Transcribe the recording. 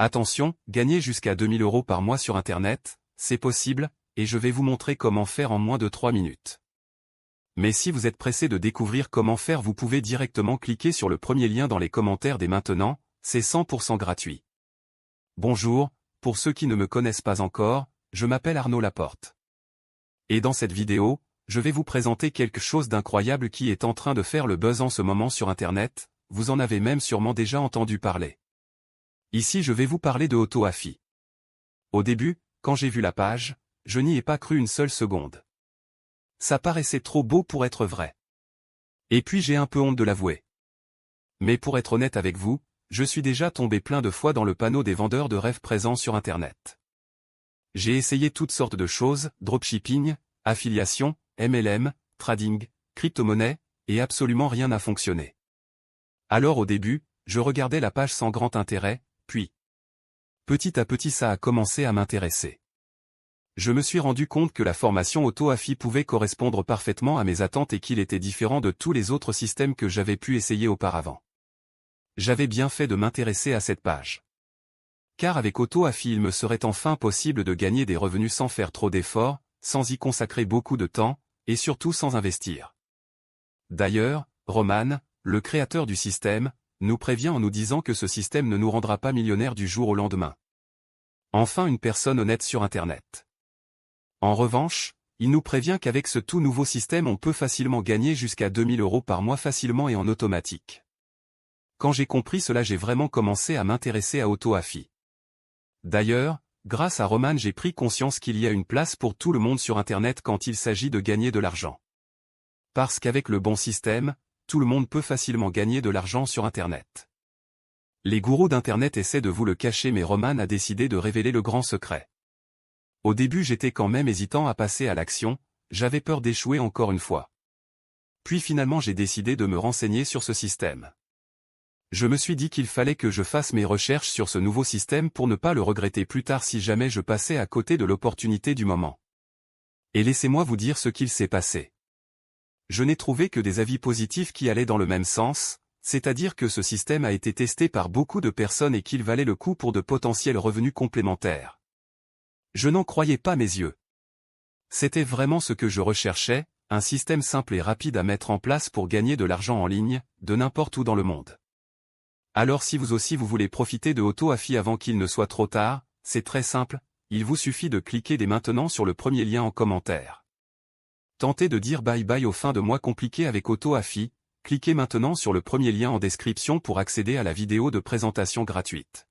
Attention, gagner jusqu'à 2000 € par mois sur Internet, c'est possible, et je vais vous montrer comment faire en moins de 3 minutes. Mais si vous êtes pressé de découvrir comment faire, vous pouvez directement cliquer sur le premier lien dans les commentaires dès maintenant, c'est 100% gratuit. Bonjour, pour ceux qui ne me connaissent pas encore, je m'appelle Arnaud Laporte. Et dans cette vidéo, je vais vous présenter quelque chose d'incroyable qui est en train de faire le buzz en ce moment sur Internet, vous en avez même sûrement déjà entendu parler. Ici je vais vous parler de AutoAfi. Au début, quand j'ai vu la page, je n'y ai pas cru une seule seconde. Ça paraissait trop beau pour être vrai. Et puis j'ai un peu honte de l'avouer. Mais pour être honnête avec vous, je suis déjà tombé plein de fois dans le panneau des vendeurs de rêves présents sur Internet. J'ai essayé toutes sortes de choses, dropshipping, affiliation, MLM, trading, crypto-monnaie, et absolument rien n'a fonctionné. Alors au début, je regardais la page sans grand intérêt, puis petit à petit ça a commencé à m'intéresser. Je me suis rendu compte que la formation AutoAfi pouvait correspondre parfaitement à mes attentes et qu'il était différent de tous les autres systèmes que j'avais pu essayer auparavant. J'avais bien fait de m'intéresser à cette page. Car avec AutoAfi il me serait enfin possible de gagner des revenus sans faire trop d'efforts, sans y consacrer beaucoup de temps, et surtout sans investir. D'ailleurs, Roman, le créateur du système, nous prévient en nous disant que ce système ne nous rendra pas millionnaires du jour au lendemain. Enfin une personne honnête sur Internet. En revanche, il nous prévient qu'avec ce tout nouveau système on peut facilement gagner jusqu'à 2000 € par mois facilement et en automatique. Quand j'ai compris cela j'ai vraiment commencé à m'intéresser à AutoAfi. D'ailleurs, grâce à Roman j'ai pris conscience qu'il y a une place pour tout le monde sur Internet quand il s'agit de gagner de l'argent. Parce qu'avec le bon système, tout le monde peut facilement gagner de l'argent sur Internet. Les gourous d'Internet essaient de vous le cacher mais Roman a décidé de révéler le grand secret. Au début j'étais quand même hésitant à passer à l'action, j'avais peur d'échouer encore une fois. Puis finalement j'ai décidé de me renseigner sur ce système. Je me suis dit qu'il fallait que je fasse mes recherches sur ce nouveau système pour ne pas le regretter plus tard si jamais je passais à côté de l'opportunité du moment. Et laissez-moi vous dire ce qu'il s'est passé. Je n'ai trouvé que des avis positifs qui allaient dans le même sens, c'est-à-dire que ce système a été testé par beaucoup de personnes et qu'il valait le coup pour de potentiels revenus complémentaires. Je n'en croyais pas mes yeux. C'était vraiment ce que je recherchais, un système simple et rapide à mettre en place pour gagner de l'argent en ligne, de n'importe où dans le monde. Alors si vous aussi vous voulez profiter de AutoAfi avant qu'il ne soit trop tard, c'est très simple, il vous suffit de cliquer dès maintenant sur le premier lien en commentaire. Tentez de dire bye bye aux fins de mois compliquées avec AutoAfi, cliquez maintenant sur le premier lien en description pour accéder à la vidéo de présentation gratuite.